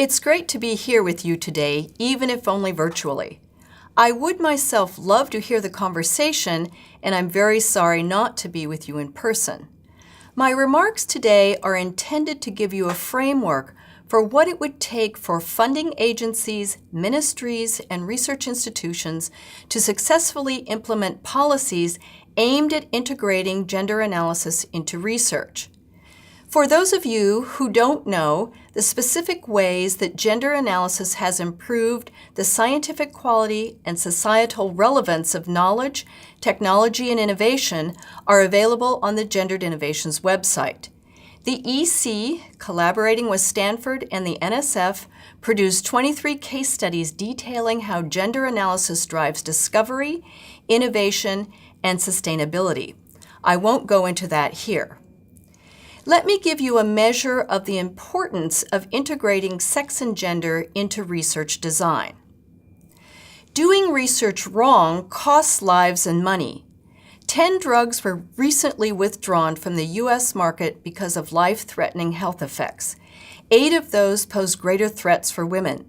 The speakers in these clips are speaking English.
It's great to be here with you today, even if only virtually. I would myself love to hear the conversation, and I'm very sorry not to be with you in person. My remarks today are intended to give you a framework for what it would take for funding agencies, ministries, and research institutions to successfully implement policies aimed at integrating gender analysis into research. For those of you who don't know the specific ways that gender analysis has improved the scientific quality and societal relevance of knowledge, technology, and innovation are available on the Gendered Innovations website. The EC, collaborating with Stanford and the NSF, produced 23 case studies detailing how gender analysis drives discovery, innovation, and sustainability. I won't go into that here. Let me give you a measure of the importance of integrating sex and gender into research design. Doing research wrong costs lives and money. 10 drugs were recently withdrawn from the U.S. market because of life-threatening health effects. 8 of those pose greater threats for women.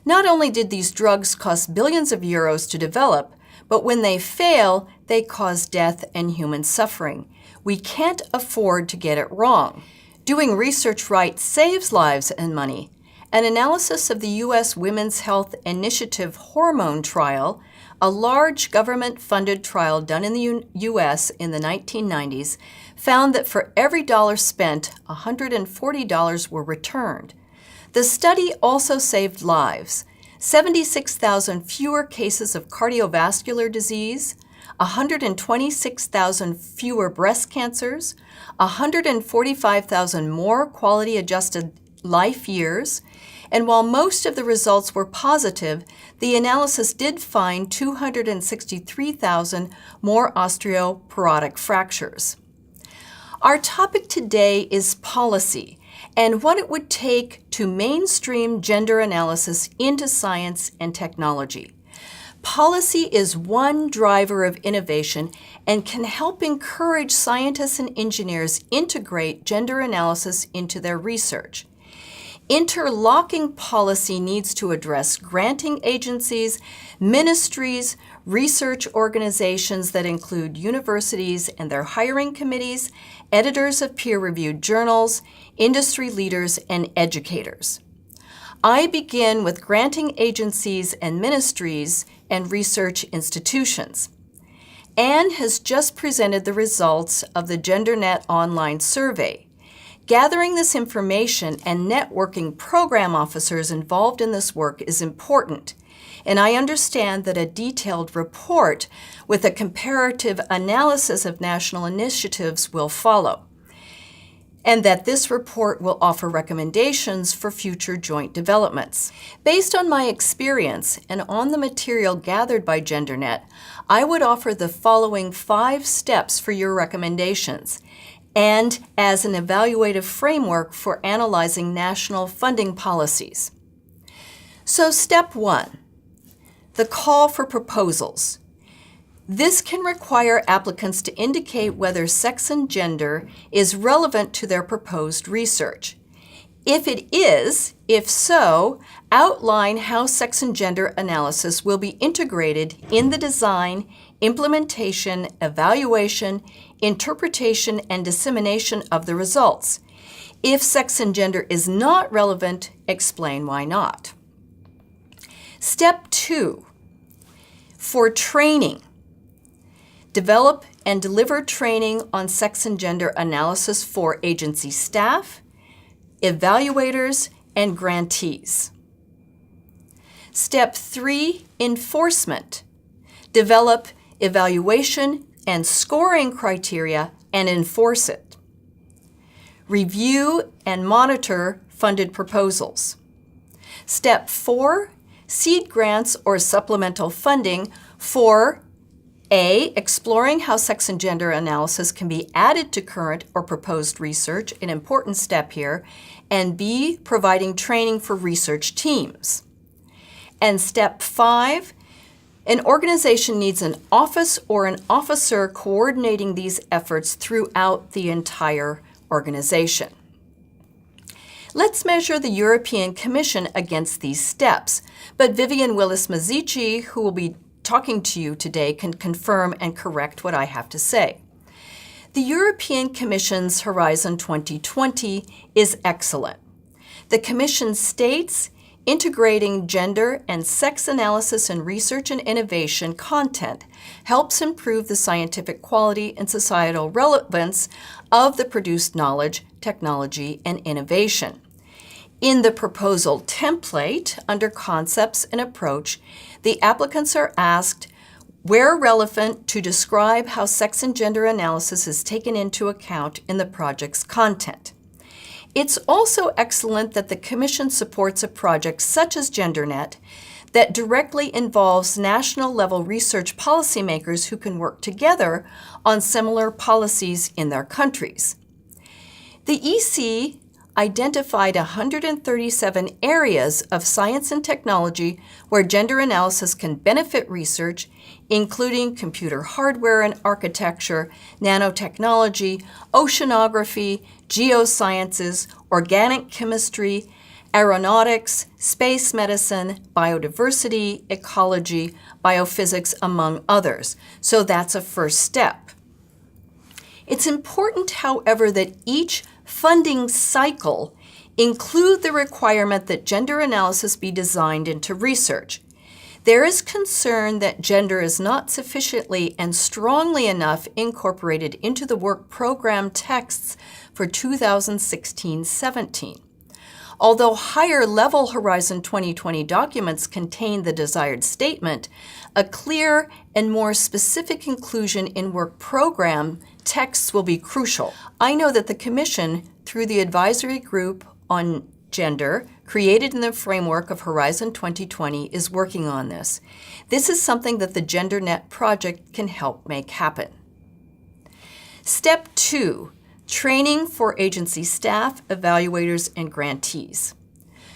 Not only did these drugs cost billions of euros to develop, but when they fail, they cause death and human suffering. We can't afford to get it wrong. Doing research right saves lives and money. An analysis of the U.S. Women's Health Initiative hormone trial, a large government-funded trial done in the U.S. in the 1990s, found that for every dollar spent, $140 were returned. The study also saved lives. 76,000 fewer cases of cardiovascular disease, 126,000 fewer breast cancers, 145,000 more quality-adjusted life years, and while most of the results were positive, the analysis did find 263,000 more osteoporotic fractures. Our topic today is policy and what it would take to mainstream gender analysis into science and technology. Policy is one driver of innovation and can help encourage scientists and engineers integrate gender analysis into their research. Interlocking policy needs to address granting agencies, ministries, research organizations that include universities and their hiring committees, editors of peer-reviewed journals, industry leaders, and educators. I begin with granting agencies and ministries and research institutions. Anne has just presented the results of the GenderNet online survey. Gathering this information and networking program officers involved in this work is important, and I understand that a detailed report with a comparative analysis of national initiatives will follow, and that this report will offer recommendations for future joint developments. Based on my experience and on the material gathered by GenderNet, I would offer the following 5 steps for your recommendations, and as an evaluative framework for analyzing national funding policies. So step 1, the call for proposals. This can require applicants to indicate whether sex and gender is relevant to their proposed research. If it is, if so, outline how sex and gender analysis will be integrated in the design, implementation, evaluation, interpretation, and dissemination of the results. If sex and gender is not relevant, explain why not. Step 2, for training. Develop and deliver training on sex and gender analysis for agency staff, evaluators, and grantees. Step 3, enforcement. Develop evaluation and scoring criteria and enforce it. Review and monitor funded proposals. Step 4, seed grants or supplemental funding for A, exploring how sex and gender analysis can be added to current or proposed research, an important step here, and B, providing training for research teams. And step 5, an organization needs an office or an officer coordinating these efforts throughout the entire organization. Let's measure the European Commission against these steps, but Vivian Willis-Mazici, who will be talking to you today, can confirm and correct what I have to say. The European Commission's Horizon 2020 is excellent. The Commission states, integrating gender and sex analysis in research and innovation content helps improve the scientific quality and societal relevance of the produced knowledge, technology, and innovation. In the proposal template, under Concepts and Approach, the applicants are asked, where relevant, to describe how sex and gender analysis is taken into account in the project's content. It's also excellent that the Commission supports a project such as GenderNet that directly involves national-level research policymakers who can work together on similar policies in their countries. The EC identified 137 areas of science and technology where gender analysis can benefit research, including computer hardware and architecture, nanotechnology, oceanography, geosciences, organic chemistry, aeronautics, space medicine, biodiversity, ecology, biophysics, among others. So that's a first step. It's important, however, that each funding cycle include the requirement that gender analysis be designed into research. There is concern that gender is not sufficiently and strongly enough incorporated into the work program texts for 2016-17. Although higher-level Horizon 2020 documents contain the desired statement, a clear and more specific inclusion in work program texts will be crucial. I know that the Commission, through the advisory group on gender, created in the framework of Horizon 2020, is working on this. This is something that the GenderNet project can help make happen. Step 2, training for agency staff, evaluators, and grantees.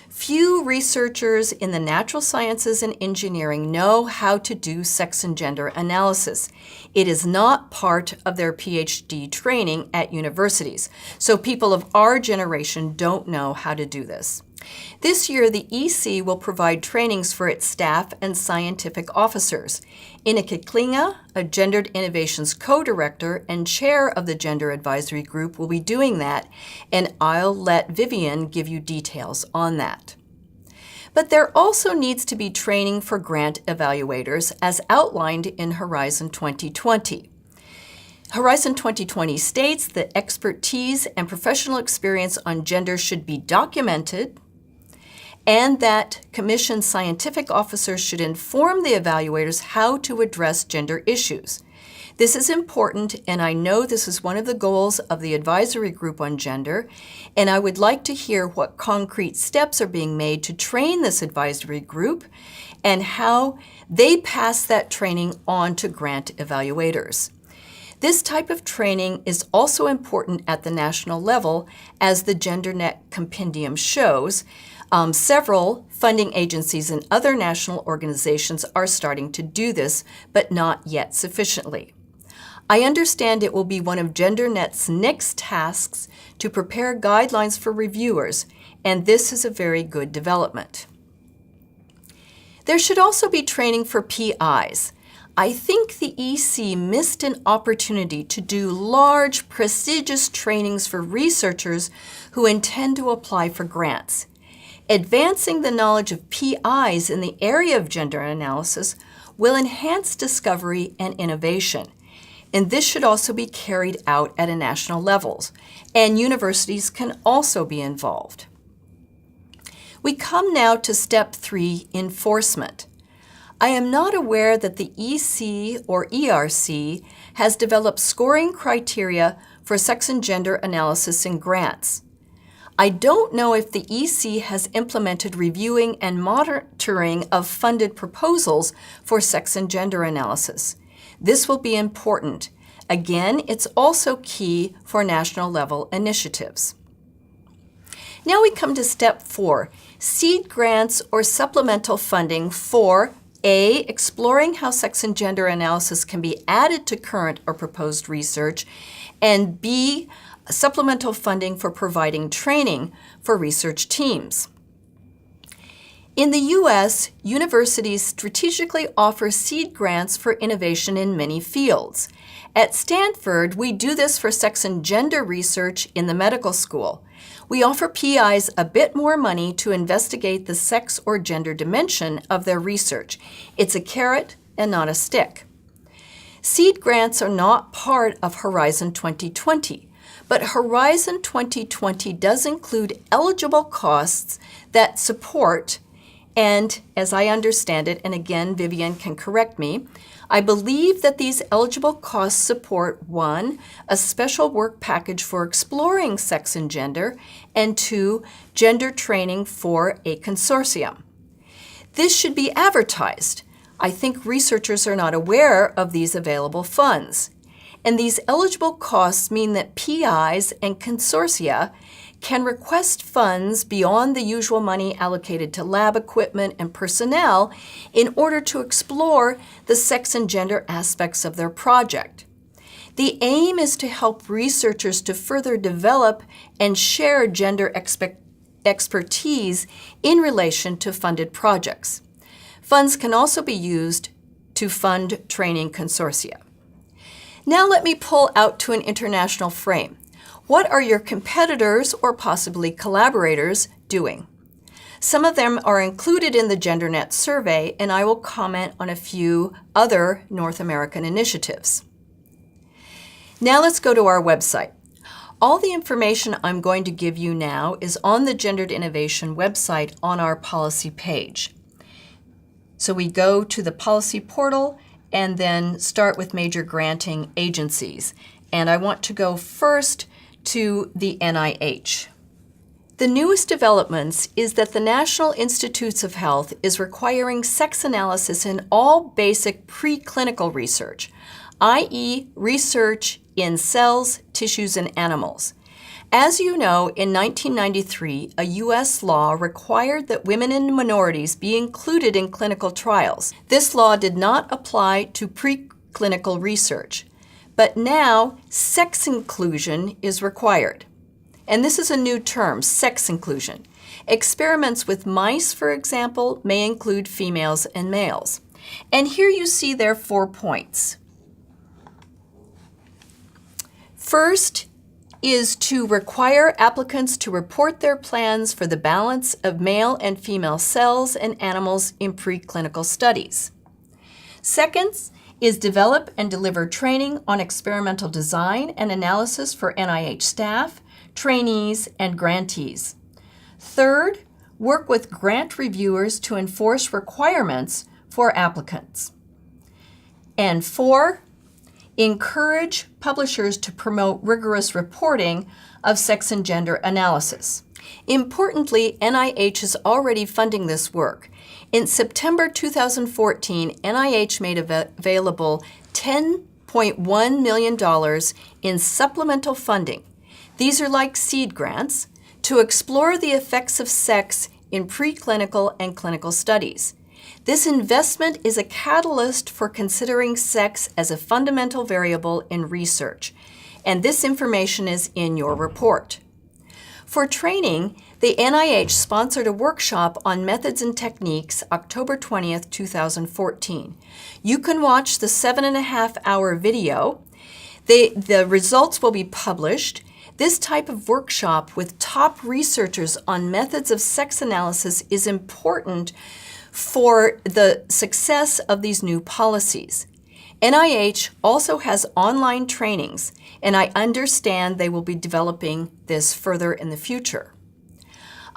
Few researchers in the natural sciences and engineering know how to do sex and gender analysis. It is not part of their PhD training at universities, so people of our generation don't know how to do this. This year, the EC will provide trainings for its staff and scientific officers. Ineke Klinge, a Gendered Innovations co-director and chair of the Gender Advisory Group, will be doing that, and I'll let Vivian give you details on that. But there also needs to be training for grant evaluators as outlined in Horizon 2020. Horizon 2020 states that expertise and professional experience on gender should be documented, and that Commission scientific officers should inform the evaluators how to address gender issues. This is important, and I know this is one of the goals of the advisory group on gender, and I would like to hear what concrete steps are being made to train this advisory group and how they pass that training on to grant evaluators. This type of training is also important at the national level, as the GenderNet compendium shows. Several funding agencies and other national organizations are starting to do this, but not yet sufficiently. I understand it will be one of GenderNet's next tasks to prepare guidelines for reviewers, and this is a very good development. There should also be training for PIs. I think the EC missed an opportunity to do large, prestigious trainings for researchers who intend to apply for grants. Advancing the knowledge of PIs in the area of gender analysis will enhance discovery and innovation, and this should also be carried out at a national level, and universities can also be involved. We come now to Step 3, enforcement. I am not aware that the EC or ERC has developed scoring criteria for sex and gender analysis in grants. I don't know if the EC has implemented reviewing and monitoring of funded proposals for sex and gender analysis. This will be important. Again, it's also key for national level initiatives. Now we come to Step 4, seed grants or supplemental funding for A, exploring how sex and gender analysis can be added to current or proposed research, and B, supplemental funding for providing training for research teams. In the U.S., universities strategically offer seed grants for innovation in many fields. At Stanford, we do this for sex and gender research in the medical school. We offer PIs a bit more money to investigate the sex or gender dimension of their research. It's a carrot and not a stick. Seed grants are not part of Horizon 2020, but Horizon 2020 does include eligible costs that support, and as I understand it, and again, Vivian can correct me, I believe that these eligible costs support 1, a special work package for exploring sex and gender, and 2, gender training for a consortium. This should be advertised. I think researchers are not aware of these available funds. And these eligible costs mean that PIs and consortia can request funds beyond the usual money allocated to lab equipment and personnel in order to explore the sex and gender aspects of their project. The aim is to help researchers to further develop and share gender expertise in relation to funded projects. Funds can also be used to fund training consortia. Now let me pull out to an international frame. What are your competitors or possibly collaborators doing? Some of them are included in the GenderNet survey, and I will comment on a few other North American initiatives. Now let's go to our website. All the information I'm going to give you now is on the Gendered Innovation website on our policy page. So we go to the policy portal and then start with major granting agencies. And I want to go first to the NIH. The newest developments is that the National Institutes of Health is requiring sex analysis in all basic preclinical research, i.e. research in cells, tissues, and animals. As you know, in 1993, a U.S. law required that women and minorities be included in clinical trials. This law did not apply to preclinical research, but now sex inclusion is required. And this is a new term, sex inclusion. Experiments with mice, for example, may include females and males. And here you see their 4 points. First is to require applicants to report their plans for the balance of male and female cells and animals in preclinical studies. Second is develop and deliver training on experimental design and analysis for NIH staff, trainees, and grantees. Third, work with grant reviewers to enforce requirements for applicants. And 4, encourage publishers to promote rigorous reporting of sex and gender analysis. Importantly, NIH is already funding this work. In September 2014, NIH made available $10.1 million in supplemental funding. These are like seed grants to explore the effects of sex in preclinical and clinical studies. This investment is a catalyst for considering sex as a fundamental variable in research, and this information is in your report. For training, the NIH sponsored a workshop on methods and techniques October 20th, 2014. You can watch the 7.5-hour video. The results will be published. This type of workshop with top researchers on methods of sex analysis is important for the success of these new policies. NIH also has online trainings, and I understand they will be developing this further in the future.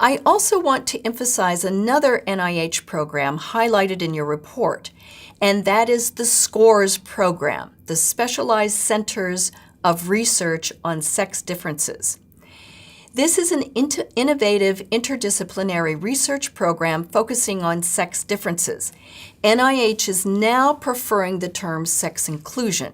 I also want to emphasize another NIH program highlighted in your report, and that is the SCORES program, the Specialized Centers of Research on Sex Differences. This is an innovative interdisciplinary research program focusing on sex differences. NIH is now preferring the term sex inclusion.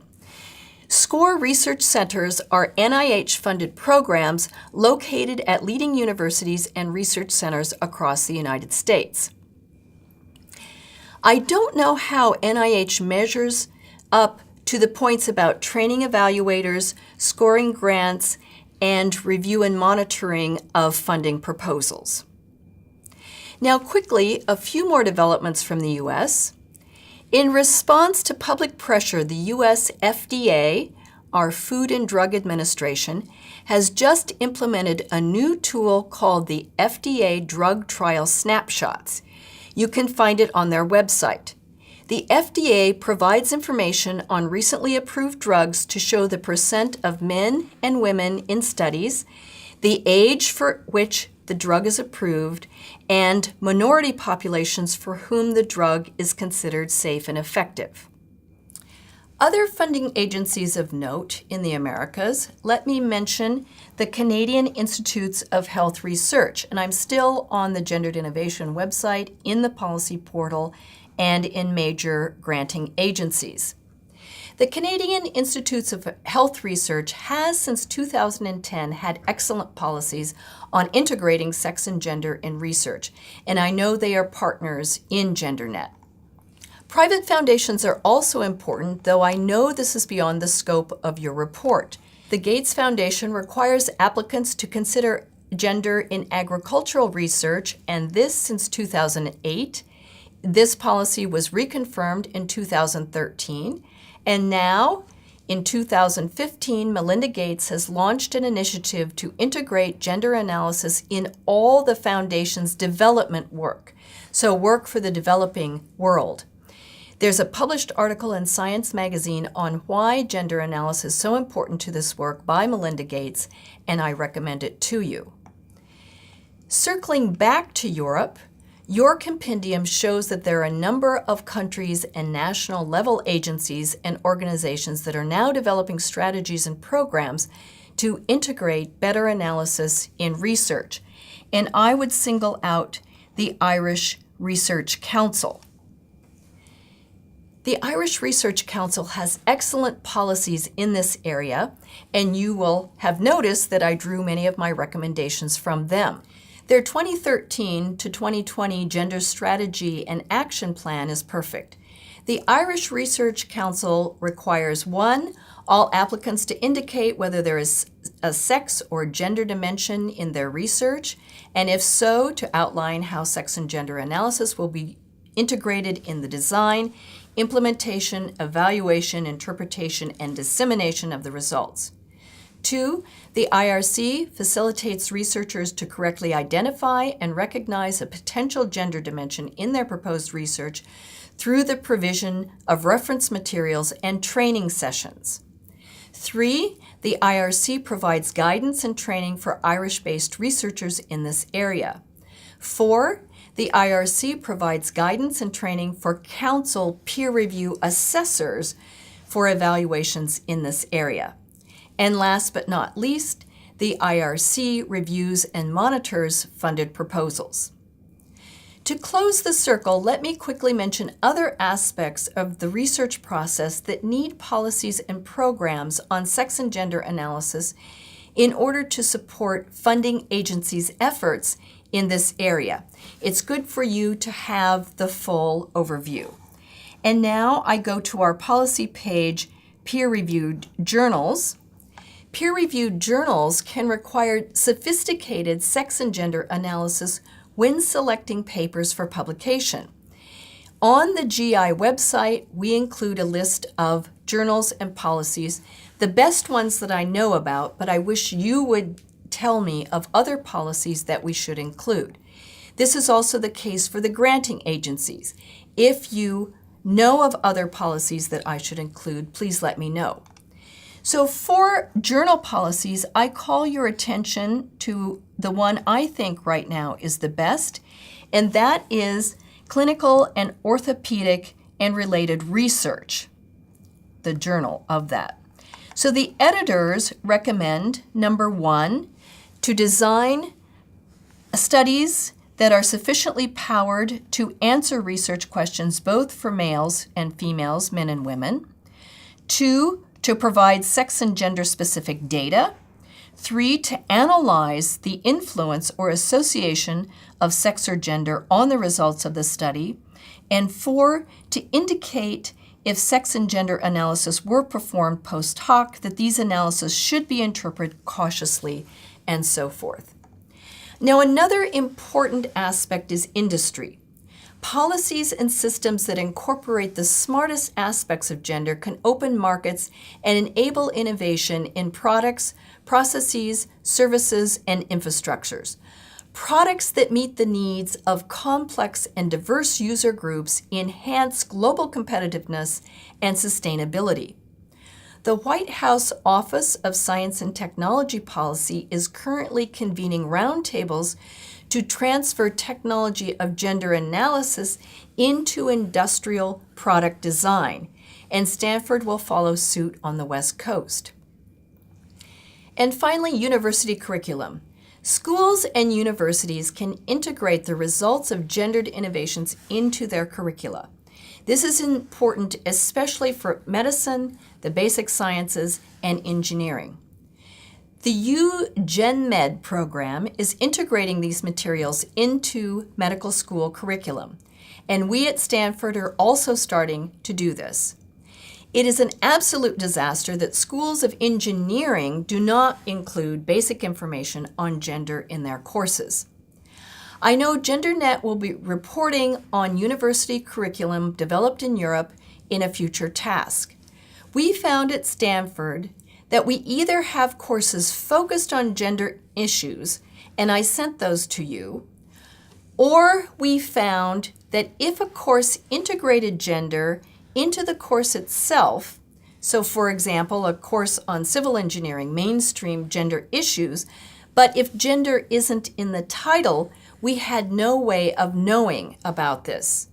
SCORE research centers are NIH-funded programs located at leading universities and research centers across the United States. I don't know how NIH measures up to the points about training evaluators, scoring grants, and review and monitoring of funding proposals. Now quickly, a few more developments from the U.S. In response to public pressure, the U.S. FDA, our Food and Drug Administration, has just implemented a new tool called the FDA Drug Trial Snapshots. You can find it on their website. The FDA provides information on recently approved drugs to show the percent of men and women in studies, the age for which the drug is approved, and minority populations for whom the drug is considered safe and effective. Other funding agencies of note in the Americas, let me mention the Canadian Institutes of Health Research, and I'm still on the Gendered Innovation website, in the policy portal, and in major granting agencies. The Canadian Institutes of Health Research has since 2010 had excellent policies on integrating sex and gender in research, and I know they are partners in GenderNet. Private foundations are also important, though I know this is beyond the scope of your report. The Gates Foundation requires applicants to consider gender in agricultural research, and this since 2008. This policy was reconfirmed in 2013, and now, in 2015, Melinda Gates has launched an initiative to integrate gender analysis in all the foundation's development work, so work for the developing world. There's a published article in Science magazine on why gender analysis is so important to this work by Melinda Gates, and I recommend it to you. Circling back to Europe, your compendium shows that there are a number of countries and national level agencies and organizations that are now developing strategies and programs to integrate better analysis in research, and I would single out the Irish Research Council. The Irish Research Council has excellent policies in this area, and you will have noticed that I drew many of my recommendations from them. Their 2013 to 2020 Gender Strategy and Action Plan is perfect. The Irish Research Council requires 1, all applicants to indicate whether there is a sex or gender dimension in their research, and if so, to outline how sex and gender analysis will be integrated in the design, implementation, evaluation, interpretation, and dissemination of the results. 2, the IRC facilitates researchers to correctly identify and recognize a potential gender dimension in their proposed research through the provision of reference materials and training sessions. 3, the IRC provides guidance and training for Irish-based researchers in this area. 4, the IRC provides guidance and training for council peer review assessors for evaluations in this area. And last but not least, the IRC reviews and monitors funded proposals. To close the circle, let me quickly mention other aspects of the research process that need policies and programs on sex and gender analysis in order to support funding agencies' efforts in this area. It's good for you to have the full overview. And now I go to our policy page, peer-reviewed journals. Peer-reviewed journals can require sophisticated sex and gender analysis when selecting papers for publication. On the GI website, we include a list of journals and policies, the best ones that I know about, but I wish you would tell me of other policies that we should include. This is also the case for the granting agencies. If you know of other policies that I should include, please let me know. So for journal policies, I call your attention to the one I think right now is the best, and that is Clinical and Orthopedic and Related Research, the journal of that. So the editors recommend, number 1, to design studies that are sufficiently powered to answer research questions both for males and females, men and women. 2, to provide sex and gender specific data. 3, to analyze the influence or association of sex or gender on the results of the study. And 4, to indicate if sex and gender analysis were performed post hoc, that these analyses should be interpreted cautiously, and so forth. Now, another important aspect is industry. Policies and systems that incorporate the smartest aspects of gender can open markets and enable innovation in products, processes, services, and infrastructures. Products that meet the needs of complex and diverse user groups enhance global competitiveness and sustainability. The White House Office of Science and Technology Policy is currently convening roundtables to transfer technology of gender analysis into industrial product design, and Stanford will follow suit on the West Coast. And finally, university curriculum. Schools and universities can integrate the results of gendered innovations into their curricula. This is important especially for medicine, the basic sciences, and engineering. The UGenMed program is integrating these materials into medical school curriculum, and we at Stanford are also starting to do this. It is an absolute disaster that schools of engineering do not include basic information on gender in their courses. I know GenderNet will be reporting on university curriculum developed in Europe in a future task. We found at Stanford that we either have courses focused on gender issues, and I sent those to you, or we found that if a course integrated gender into the course itself, so for example, a course on civil engineering mainstream gender issues, but if gender isn't in the title, we had no way of knowing about this.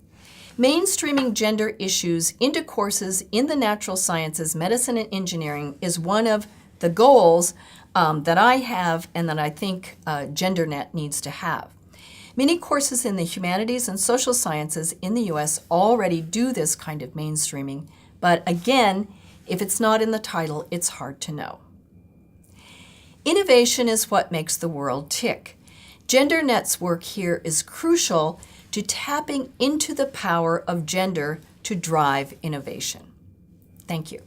Mainstreaming gender issues into courses in the natural sciences, medicine, and engineering is one of the goals that I have and that I think GenderNet needs to have. Many courses in the humanities and social sciences in the U.S. already do this kind of mainstreaming, but again, if it's not in the title, it's hard to know. Innovation is what makes the world tick. GenderNet's work here is crucial to tapping into the power of gender to drive innovation. Thank you.